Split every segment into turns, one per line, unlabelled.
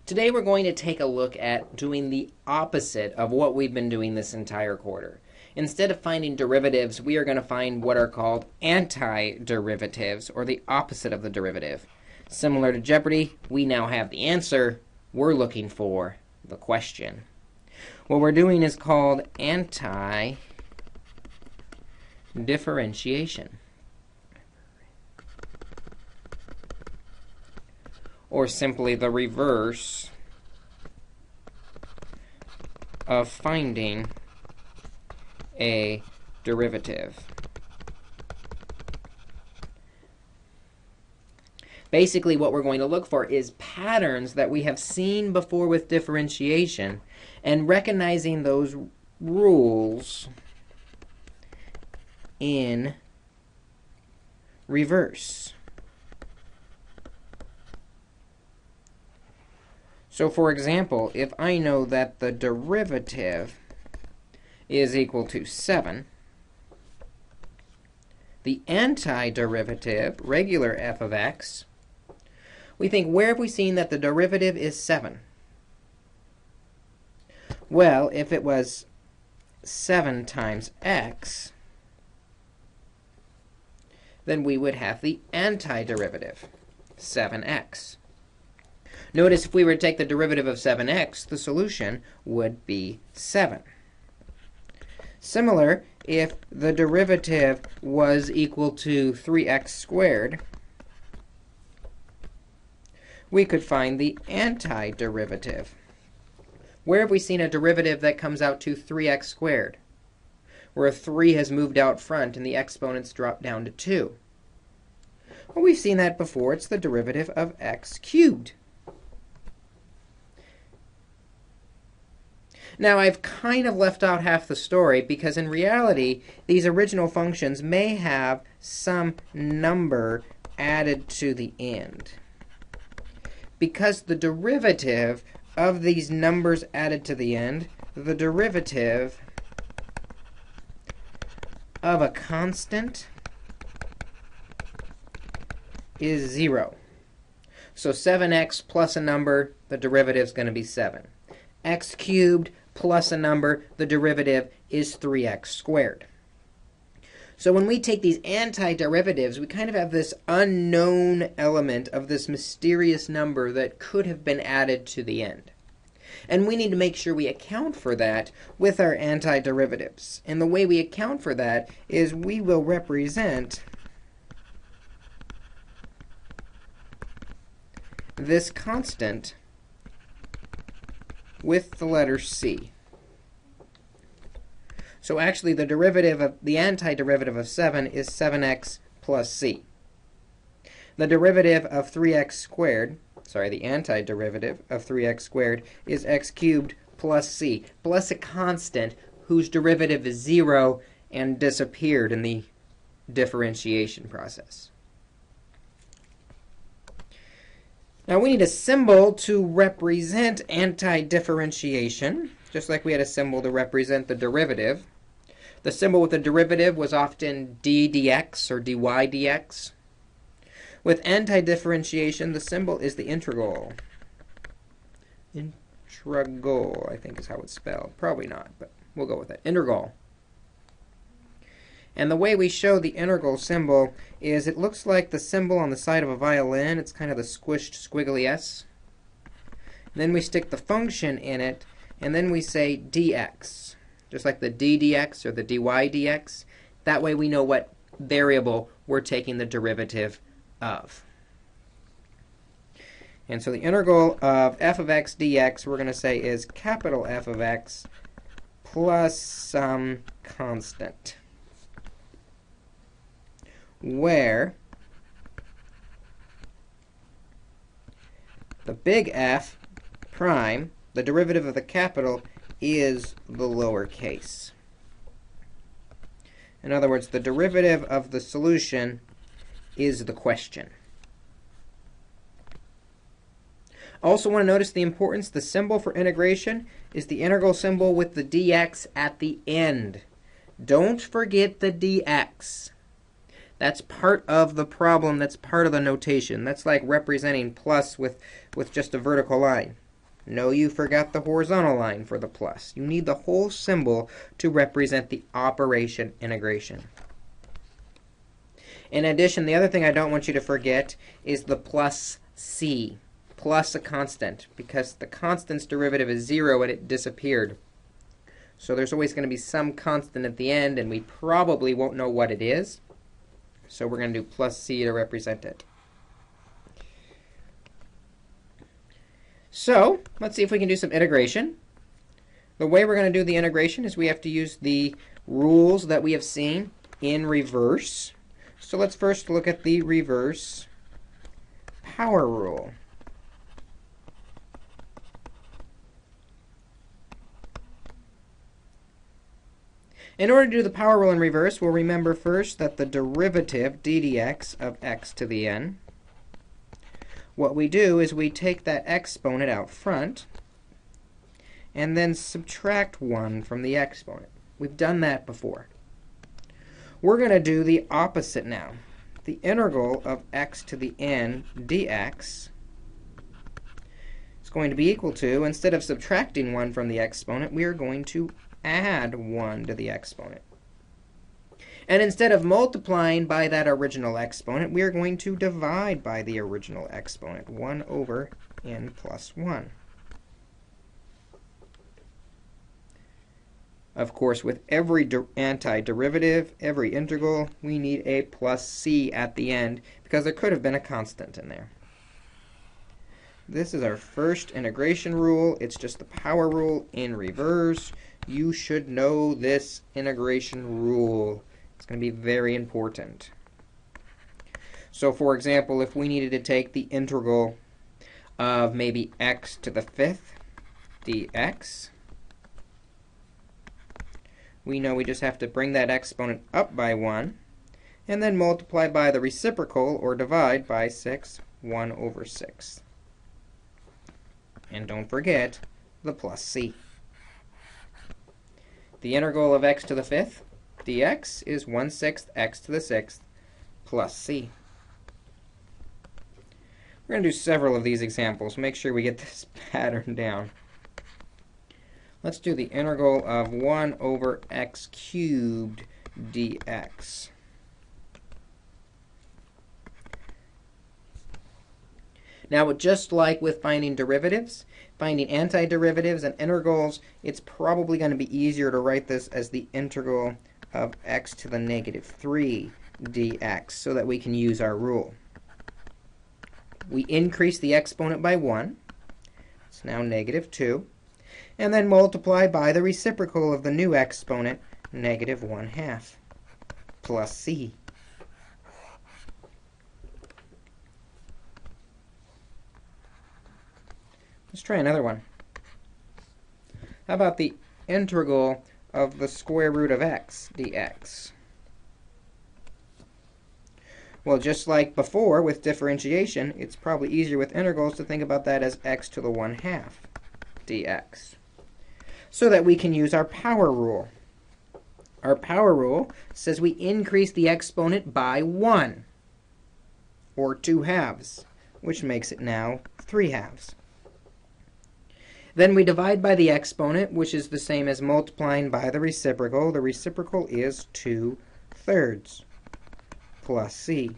Today we're going to take a look at doing the opposite of what we've been doing this entire quarter. Instead of finding derivatives, we are going to find what are called antiderivatives, or the opposite of the derivative. Similar to Jeopardy, we now have the answer. We're looking for the question. What we're doing is called antidifferentiation, or simply the reverse of finding a derivative. Basically, what we're going to look for is patterns that we have seen before with differentiation and recognizing those rules in reverse. So for example, if I know that the derivative is equal to 7, the antiderivative, regular f of x, we think, where have we seen that the derivative is 7? Well, if it was 7 times x, then we would have the antiderivative, 7x. Notice if we were to take the derivative of 7x, the solution would be 7. Similar, if the derivative was equal to 3x squared, we could find the antiderivative. Where have we seen a derivative that comes out to 3x squared, where a 3 has moved out front and the exponents drop down to 2? Well, we've seen that before. It's the derivative of x cubed. Now, I've kind of left out half the story because in reality, these original functions may have some number added to the end. Because the derivative of these numbers added to the end, the derivative of a constant is 0. So 7x plus a number, the derivative is going to be 7. X cubed plus a number, the derivative is 3x squared. So when we take these antiderivatives, we kind of have this unknown element of this mysterious number that could have been added to the end. And we need to make sure we account for that with our antiderivatives. And the way we account for that is we will represent this constant with the letter c. So actually, the antiderivative of 7 is 7x plus c. The derivative of 3x squared, the antiderivative of 3x squared is x cubed plus c, plus a constant whose derivative is 0 and disappeared in the differentiation process. Now we need a symbol to represent antidifferentiation, just like we had a symbol to represent the derivative. The symbol with the derivative was often d dx or dy dx. With antidifferentiation, the symbol is the integral. Integral, I think is how it's spelled. Probably not, but we'll go with it. Integral. And the way we show the integral symbol is it looks like the symbol on the side of a violin. It's kind of the squished squiggly s. Then we stick the function in it, and then we say dx, just like the d dx or the dy dx. That way we know what variable we're taking the derivative of. And so the integral of f of x dx, we're going to say, is capital F of x plus some constant, where the big F prime, the derivative of the capital, is the lowercase. In other words, the derivative of the solution is the question. Also want to notice the importance. The symbol for integration is the integral symbol with the dx at the end. Don't forget the dx. That's part of the problem. That's part of the notation. That's like representing plus with just a vertical line. No, you forgot the horizontal line for the plus. You need the whole symbol to represent the operation integration. In addition, the other thing I don't want you to forget is the plus c, plus a constant, because the constant's derivative is 0 and it disappeared. So there's always going to be some constant at the end, and we probably won't know what it is. So we're going to do plus c to represent it. So let's see if we can do some integration. The way we're going to do the integration is we have to use the rules that we have seen in reverse. So let's first look at the reverse power rule. In order to do the power rule in reverse, we'll remember first that the derivative d dx of x to the n, what we do is we take that exponent out front and then subtract 1 from the exponent. We've done that before. We're going to do the opposite now. The integral of x to the n dx is going to be equal to, instead of subtracting 1 from the exponent, we are going to add 1 to the exponent. And instead of multiplying by that original exponent, we are going to divide by the original exponent, 1 over n plus 1. Of course, with every antiderivative, every integral, we need a plus c at the end, because there could have been a constant in there. This is our first integration rule. It's just the power rule in reverse. You should know this integration rule. It's going to be very important. So for example, if we needed to take the integral of maybe x to the 5th dx, we know we just have to bring that exponent up by 1 and then multiply by the reciprocal, or divide by 6, 1 over 6. And don't forget the plus c. The integral of x to the 5th dx is 1/6 x to the 6th plus c. We're going to do several of these examples. Make sure we get this pattern down. Let's do the integral of 1 over x cubed dx. Now, just like with finding derivatives, finding antiderivatives and integrals, it's probably going to be easier to write this as the integral of x to the -3 dx, so that we can use our rule. We increase the exponent by 1. It's now -2. And then multiply by the reciprocal of the new exponent, -1/2, plus c. Let's try another one. How about the integral of the square root of x dx? Well, just like before with differentiation, it's probably easier with integrals to think about that as x to the 1/2 dx, so that we can use our power rule. Our power rule says we increase the exponent by 1, or 2/2, which makes it now 3/2. Then we divide by the exponent, which is the same as multiplying by the reciprocal. The reciprocal is 2/3 plus c.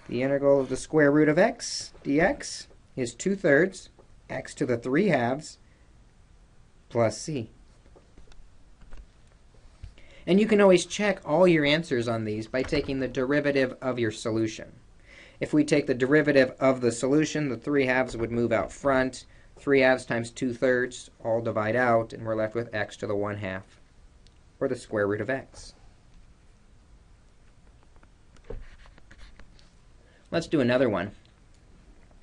The integral of the square root of x dx is 2/3 x to the 3/2 plus c. And you can always check all your answers on these by taking the derivative of your solution. If we take the derivative of the solution, the 3/2 would move out front. 3/2 times 2/3 all divide out, and we're left with x to the 1/2, or the square root of x. Let's do another one.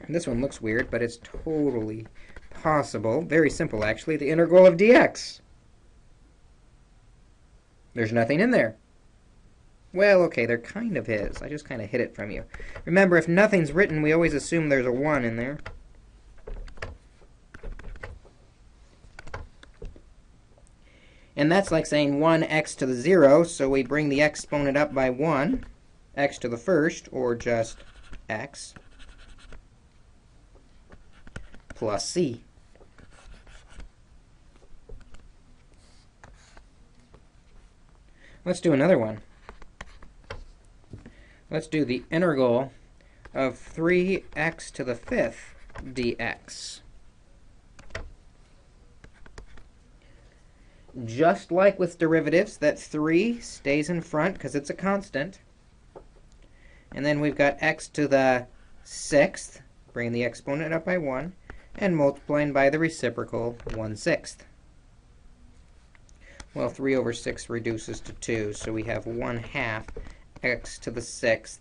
This one looks weird, but it's totally possible. Very simple, actually. The integral of dx. There's nothing in there. Well, okay, there kind of is. I just kind of hid it from you. Remember, if nothing's written, we always assume there's a 1 in there. And that's like saying 1x to the 0, so we bring the exponent up by 1, x to the 1st, or just x, plus c. Let's do another one. Let's do the integral of 3x to the 5th dx. Just like with derivatives, that 3 stays in front because it's a constant. And then we've got x to the 6th, bringing the exponent up by 1, and multiplying by the reciprocal, 1/6. Well, 3 over 6 reduces to 2, so we have 1/2 x to the 6th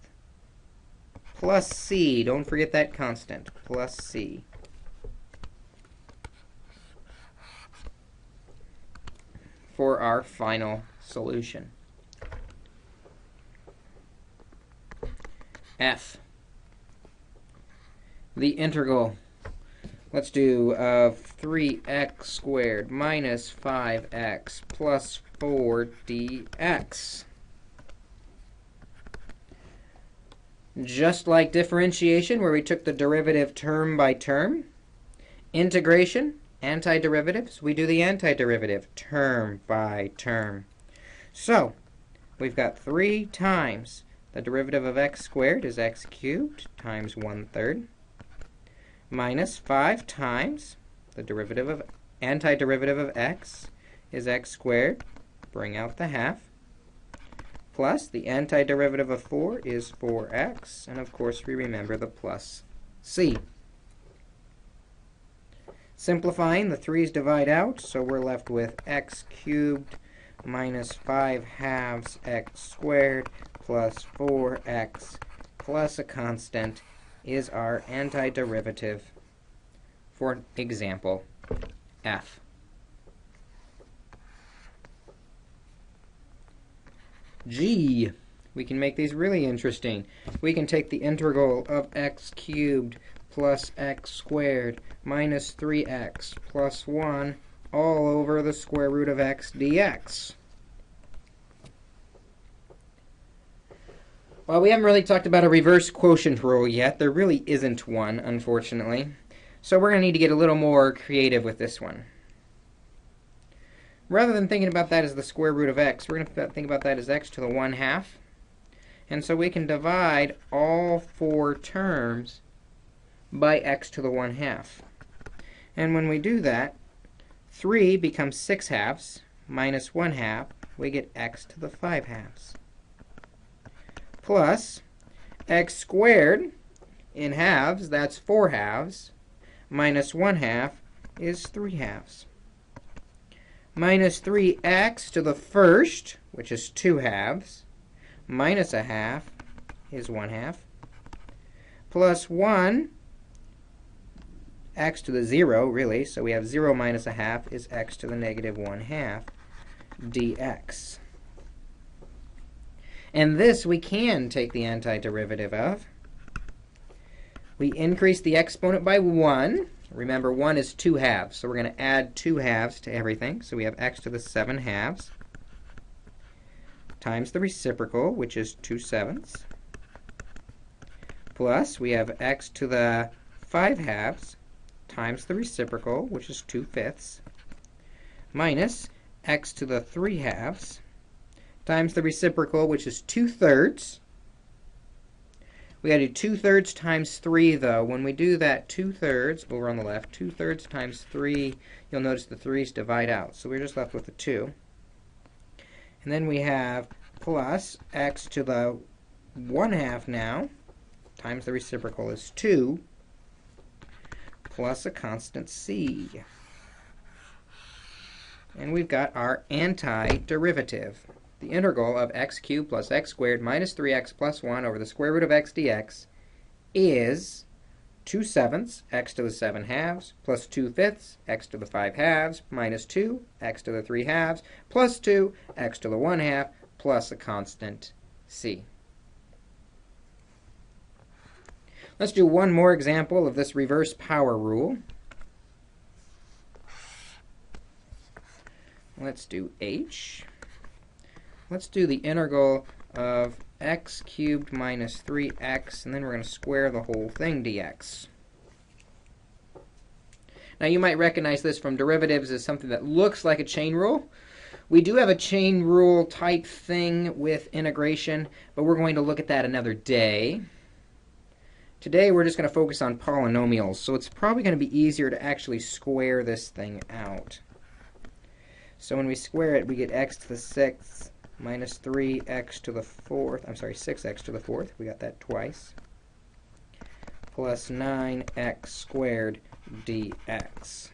plus c. Don't forget that constant, plus c. For our final solution. F. The integral, let's do, of 3x squared minus 5x plus 4 dx. Just like differentiation, where we took the derivative term by term, integration, antiderivatives, we do the antiderivative term by term. So, we've got 3 times the derivative of x squared is x cubed times 1/3 minus 5 times the derivative of antiderivative of x is x squared, bring out the half, plus the antiderivative of 4 is 4x, and of course we remember the plus c. Simplifying, the 3's divide out, so we're left with x cubed minus 5/2 x squared plus 4x plus a constant is our antiderivative for example F. G. We can make these really interesting. We can take the integral of x cubed plus x squared minus 3x plus 1 all over the square root of x dx. Well, we haven't really talked about a reverse quotient rule yet. There really isn't one, unfortunately. So we're going to need to get a little more creative with this one. Rather than thinking about that as the square root of x, we're going to think about that as x to the 1/2. And so we can divide all 4 terms by x to the 1/2. And when we do that, 3 becomes 6/2 minus 1/2. We get x to the 5/2. Plus x squared in halves, that's 4/2, minus 1/2 is 3/2. Minus 3x to the first, which is 2/2, minus 1/2 is 1/2, plus 1, x to the 0, really, so we have 0 minus 1/2 is x to the negative 1/2 dx. And this we can take the antiderivative of. We increase the exponent by 1. Remember, 1 is 2/2, so we're going to add 2/2 to everything. So we have x to the 7/2 times the reciprocal, which is 2/7, plus we have x to the 5/2 times the reciprocal, which is 2/5, minus x to the 3/2 times the reciprocal, which is 2/3. We got to do 2/3 times 3, though. When we do that 2/3, over on the left, 2/3 times 3, you'll notice the 3's divide out. So we're just left with the 2. And then we have plus x to the 1/2 now, times the reciprocal is 2, plus a constant c. And we've got our antiderivative. The integral of x cubed plus x squared minus 3x plus 1 over the square root of x dx is 2/7 x to the 7/2 plus 2/5 x to the 5/2 minus 2 x to the 3/2 plus 2 x to the 1/2 plus a constant c. Let's do one more example of this reverse power rule. Let's do h. Let's do the integral of x cubed minus 3x, and then we're going to square the whole thing dx. Now you might recognize this from derivatives as something that looks like a chain rule, We do have a chain rule type thing with integration, but we're going to look at that another day. Today we're just going to focus on polynomials, so it's probably going to be easier to actually square this thing out. So when we square it, we get x to the 6th minus 3x to the 4th, 6x to the 4th, we got that twice, plus 9x squared dx.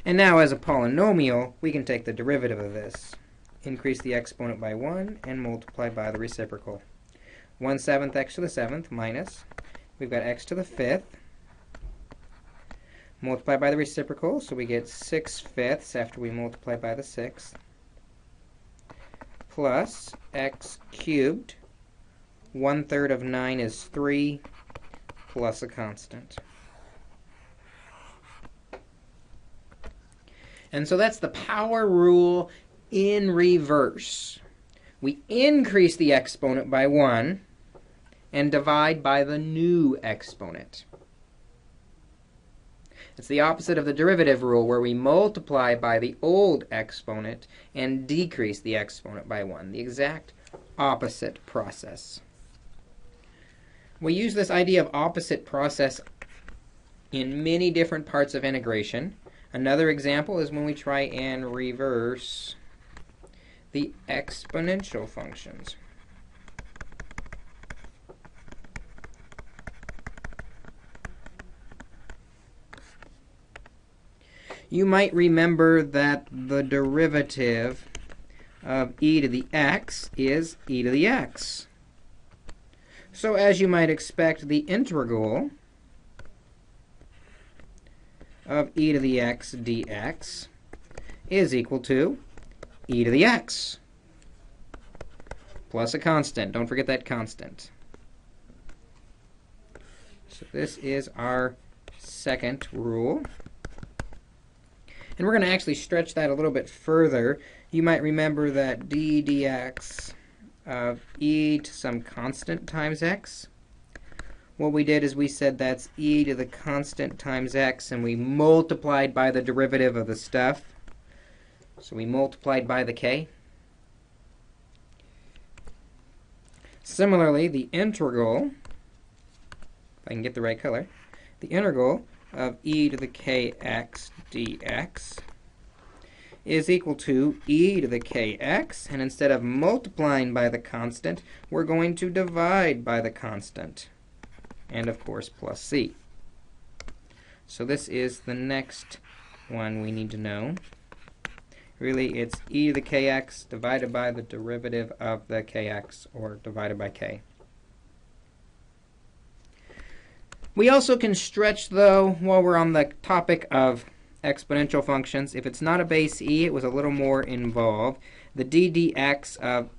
And now as a polynomial, we can take the derivative of this, increase the exponent by 1, and multiply by the reciprocal. 1/7 x to the 7th minus, we've got x to the 5th, multiply by the reciprocal, so we get 6/5 after we multiply by the 6th, plus x cubed, 1/3 of 9 is 3, plus a constant. And so that's the power rule in reverse. We increase the exponent by 1 and divide by the new exponent. It's the opposite of the derivative rule, where we multiply by the old exponent and decrease the exponent by 1. The exact opposite process. We use this idea of opposite process in many different parts of integration. Another example is when we try and reverse the exponential functions. You might remember that the derivative of e to the x is e to the x. So as you might expect, the integral of e to the x dx is equal to e to the x plus a constant. Don't forget that constant. So this is our second rule. And we're going to actually stretch that a little bit further. You might remember that d dx of e to some constant times x. What we did is we said that's e to the constant times x, and we multiplied by the derivative of the stuff. So we multiplied by the k. Similarly, the integral, if I can get the right color, the integral of e to the kx dx is equal to e to the kx, and instead of multiplying by the constant, we're going to divide by the constant, and of course plus c. So this is the next one we need to know. Really, it's e to the kx divided by the derivative of the kx, or divided by k. We also can stretch, though, while we're on the topic of exponential functions. If it's not a base e, it was a little more involved. The d dx of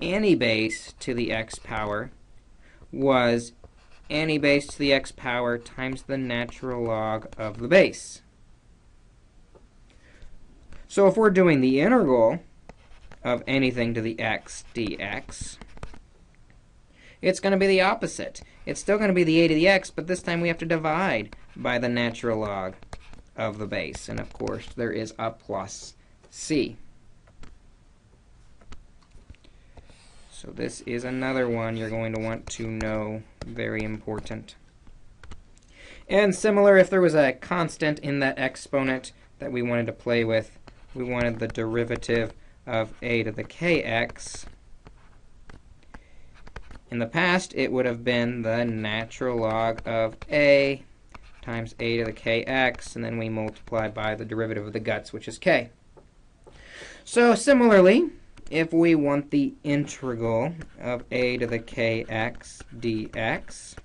any base to the x power was any base to the x power times the natural log of the base. So if we're doing the integral of anything to the x dx, it's going to be the opposite. It's still going to be the a to the x, but this time we have to divide by the natural log of the base. And of course, there is a plus c. So this is another one you're going to want to know, very important. And similar, if there was a constant in that exponent that we wanted to play with, we wanted the derivative of a to the kx. In the past, it would have been the natural log of a times a to the kx, and then we multiply by the derivative of the guts, which is k. So similarly, if we want the integral of a to the kx dx,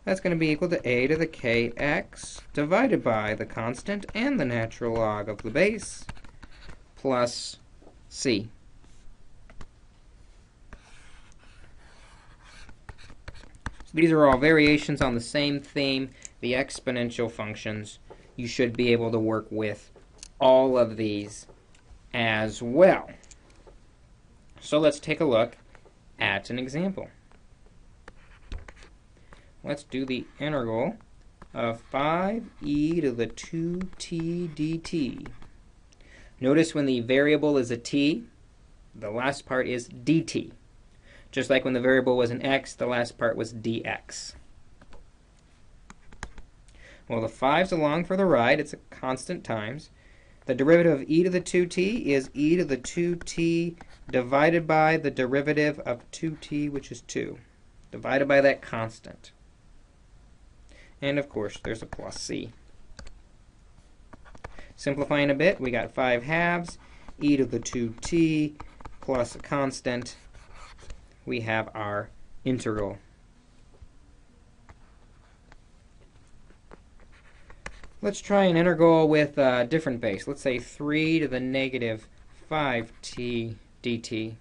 that's going to be equal to a to the kx divided by the constant and the natural log of the base plus c. These are all variations on the same theme, the exponential functions. You should be able to work with all of these as well. So let's take a look at an example. Let's do the integral of 5e to the 2t dt Notice when the variable is a t, the last part is dt. Just like when the variable was an x, the last part was dx. Well, the 5's along for the ride. It's a constant times. The derivative of e to the 2t is e to the 2t divided by the derivative of 2t, which is 2, divided by that constant. And, of course, there's a plus c. Simplifying a bit, we got 5 halves, e to the 2t plus a constant. We have our integral. Let's try an integral with a different base. Let's say 3 to the negative 5t dt.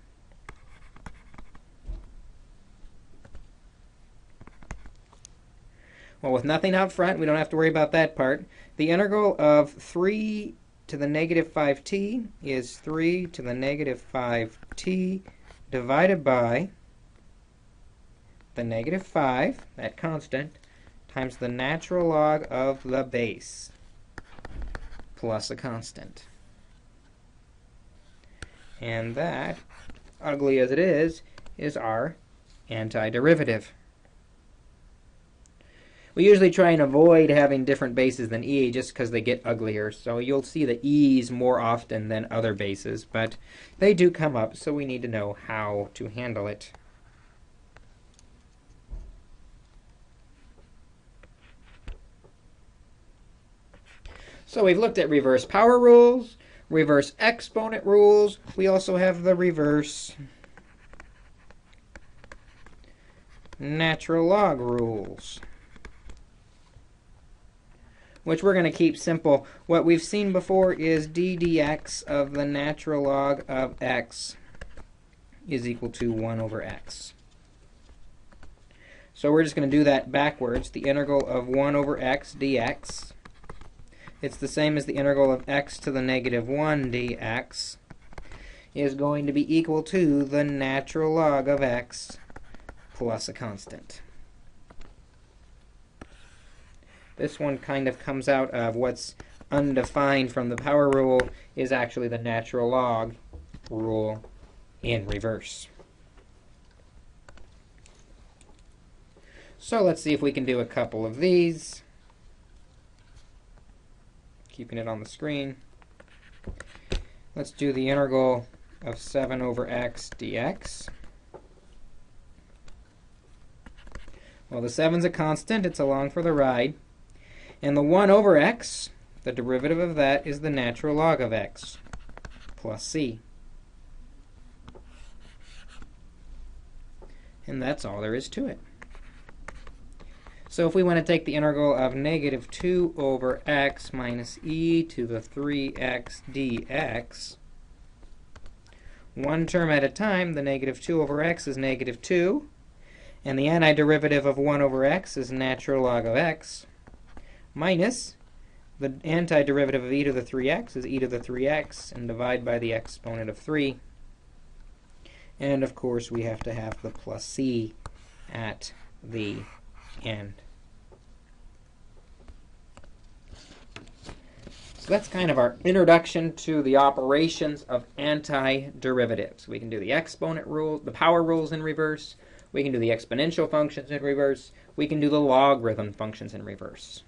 Well, with nothing up front, we don't have to worry about that part. The integral of 3 to the negative 5t is 3 to the negative 5t divided by the negative 5, that constant, times the natural log of the base plus a constant. And that, ugly as it is our antiderivative. We usually try and avoid having different bases than e just because they get uglier. So you'll see the e's more often than other bases, but they do come up, so we need to know how to handle it. So we've looked at reverse power rules, reverse exponent rules. We also have the reverse natural log rules, which we're going to keep simple. What we've seen before is d dx of the natural log of x is equal to 1 over x. So we're just going to do that backwards. The integral of 1 over x dx. It's the same as the integral of x to the negative 1 dx is going to be equal to the natural log of x plus a constant. This one kind of comes out of what's undefined from the power rule is actually the natural log rule in reverse. So let's see if we can do a couple of these. Keeping it on the screen. Let's do the integral of 7 over x dx. Well, the 7's a constant. It's along for the ride. And the 1 over x, the derivative of that is the natural log of x plus c. And that's all there is to it. So if we want to take the integral of negative 2 over x minus e to the 3x dx, one term at a time, the negative 2 over x is negative 2, and the antiderivative of 1 over x is natural log of x, minus the antiderivative of e to the 3x is e to the 3x, and divide by the exponent of 3. And of course, we have to have the plus c at the end. So that's kind of our introduction to the operations of antiderivatives. We can do the exponent rule, the power rules in reverse. We can do the exponential functions in reverse. We can do the logarithm functions in reverse.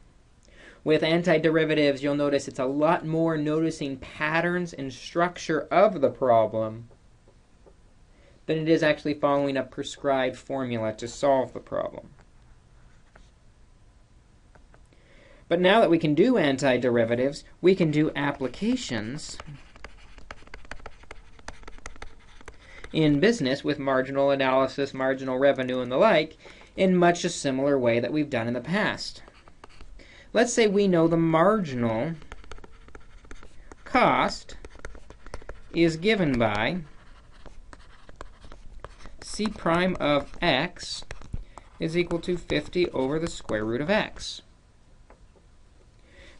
With antiderivatives, you'll notice it's a lot more noticing patterns and structure of the problem than it is actually following a prescribed formula to solve the problem. But now that we can do antiderivatives, we can do applications in business with marginal analysis, marginal revenue, and the like in much a similar way that we've done in the past. Let's say we know the marginal cost is given by c prime of x is equal to 50 over the square root of x.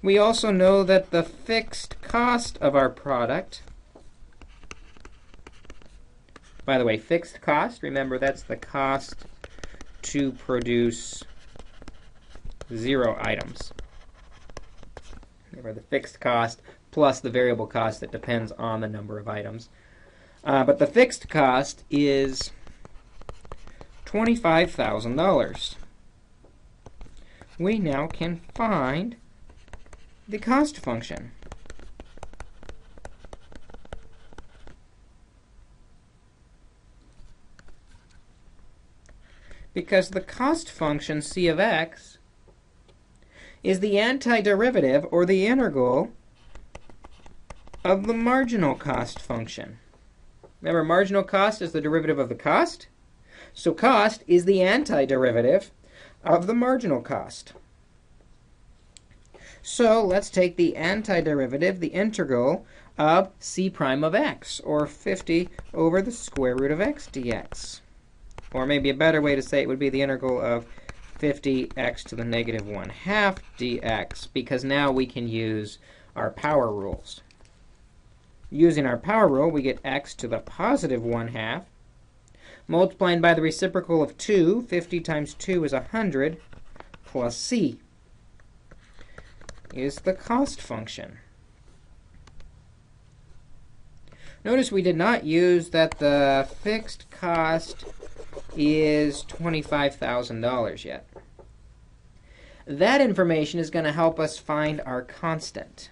We also know that the fixed cost of our product, by the way, fixed cost, remember that's the cost to produce 0 items. Remember, the fixed cost plus the variable cost that depends on the number of items. But the fixed cost is $25,000. We now can find the cost function. Because the cost function, c of x, is the antiderivative, or the integral, of the marginal cost function. Remember, marginal cost is the derivative of the cost. So cost is the antiderivative of the marginal cost. So let's take the antiderivative, the integral of c prime of x, or 50 over the square root of x dx. Or maybe a better way to say it would be the integral of 50x to the negative 1/2 dx, because now we can use our power rules. Using our power rule, we get x to the positive 1/2, multiplying by the reciprocal of 2. 50 times 2 is 100, plus c is the cost function. Notice we did not use that the fixed cost is $25,000 yet. That information is going to help us find our constant.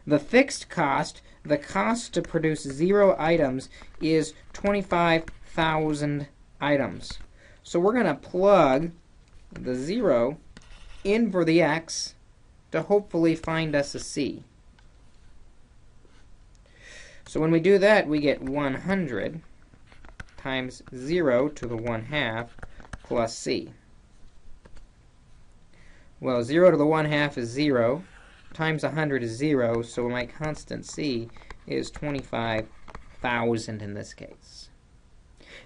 The fixed cost, the cost to produce 0 items, is 25,000 items. So we're going to plug the 0 in for the x to hopefully find us a c. So when we do that, we get 100 times 0 to the 1/2 plus c. Well, 0 to the 1/2 is 0, times 100 is 0, so my constant c is 25,000 in this case.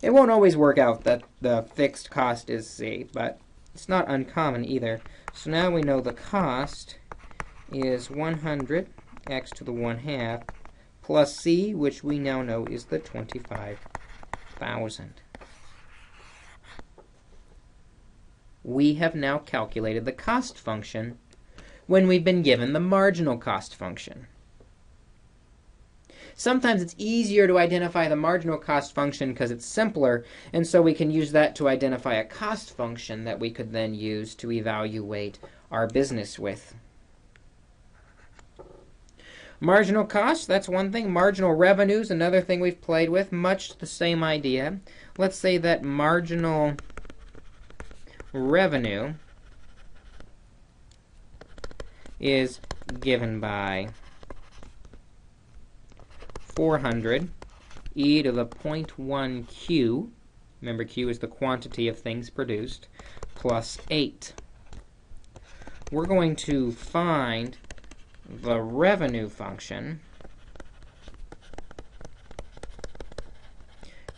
It won't always work out that the fixed cost is c, but it's not uncommon either. So now we know the cost is 100 x to the 1/2 plus c, which we now know is the 25,000. We have now calculated the cost function when we've been given the marginal cost function. Sometimes it's easier to identify the marginal cost function because it's simpler, and so we can use that to identify a cost function that we could then use to evaluate our business with. Marginal cost, that's one thing. Marginal revenue is another thing we've played with. Much the same idea. Let's say that marginal revenue is given by 400 e to the 0.1 q. Remember, q is the quantity of things produced, plus 8. We're going to find the revenue function.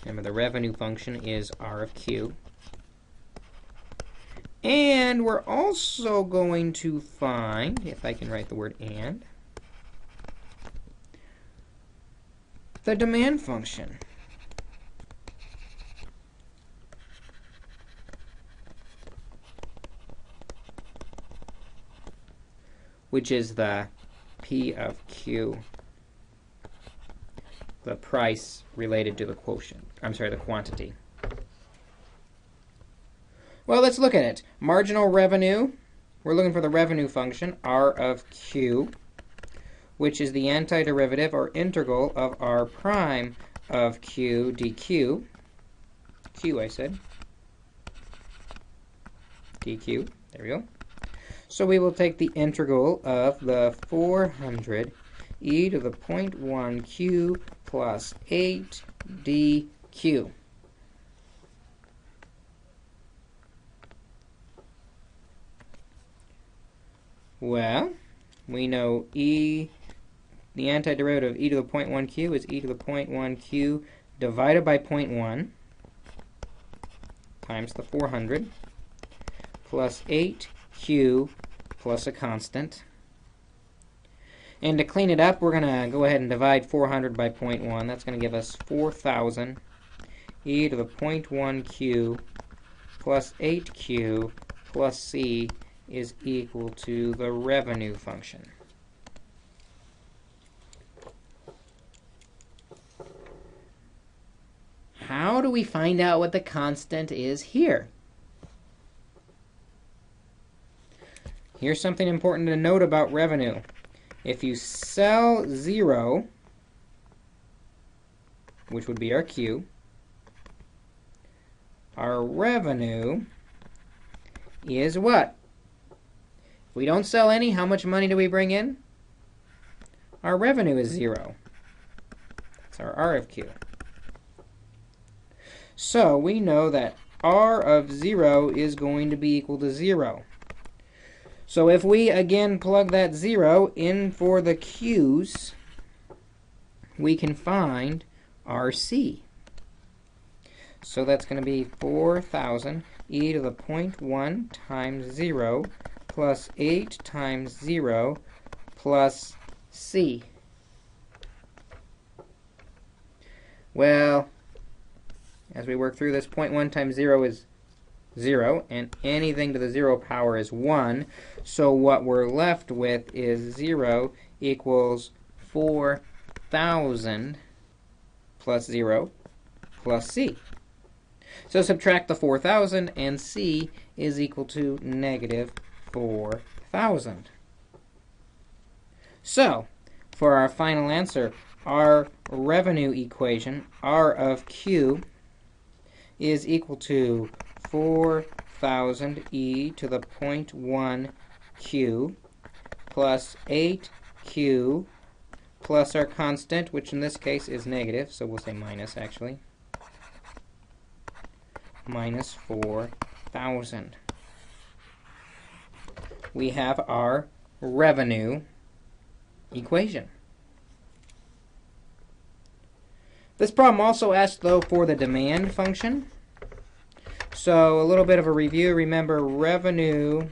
Remember, the revenue function is r of q. And we're also going to find, if I can write the word and, the demand function. Which is the P of Q, the price related to the quotient. The quantity. Well, let's look at it. Marginal revenue, we're looking for the revenue function, R of Q, which is the antiderivative or integral of R prime of Q dq. Q, I said. dq, there we go. So we will take the integral of the 400 e to the 0.1 q plus 8 dq. Well, we know the antiderivative of e to the 0.1 q is e to the 0.1 q divided by 0.1 times the 400 plus 8q plus a constant. And to clean it up, we're going to go ahead and divide 400 by 0.1. That's going to give us 4,000 e to the 0.1 q plus 8q plus c is equal to the revenue function. do we find out what the constant is here? Here's something important to note about revenue. If you sell 0, which would be our Q, our revenue is what? If we don't sell any, how much money do we bring in? Our revenue is 0. That's our R of Q. So we know that R of 0 is going to be equal to 0. So if we again plug that 0 in for the Q's, we can find RC. So that's going to be 4,000 e to the 0.1 times 0 plus 8 times 0 plus C. Well, as we work through this, 0.1 times 0 is 0, and anything to the 0 power is 1. So what we're left with is 0 equals 4,000 plus 0 plus C. So subtract the 4,000, and C is equal to negative 4,000. So, for our final answer, our revenue equation, R of Q, is equal to 4,000 e to the 0.1 Q plus 8Q plus our constant, which in this case is negative, so we'll say minus actually, minus 4,000. We have our revenue equation. This problem also asks, though, for the demand function. So a little bit of a review. Remember, revenue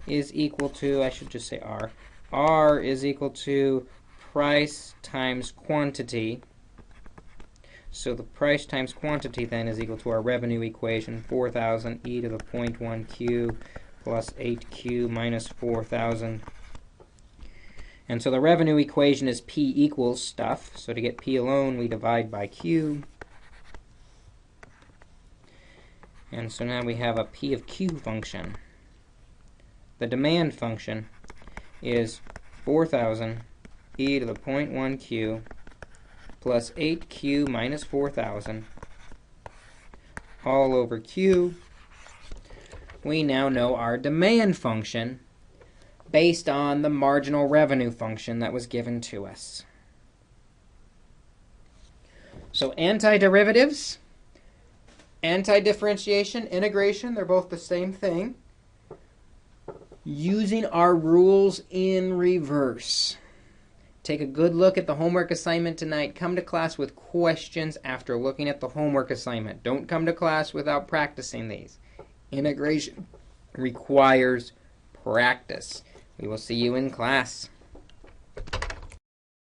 is equal to, I should just say R. R is equal to price times quantity. So the price times quantity then is equal to our revenue equation, 4,000 e to the 0.1 Q plus 8Q minus 4,000. And so the revenue equation is P equals stuff. So to get P alone, we divide by Q. And so now we have a P of Q function. The demand function is 4,000 e to the 0.1 Q plus 8Q minus 4,000 all over Q. We now know our demand function based on the marginal revenue function that was given to us. So antiderivatives, antidifferentiation, integration, they're both the same thing. Using our rules in reverse. Take a good look at the homework assignment tonight. Come to class with questions after looking at the homework assignment. Don't come to class without practicing these. Integration requires practice. We will see you in class.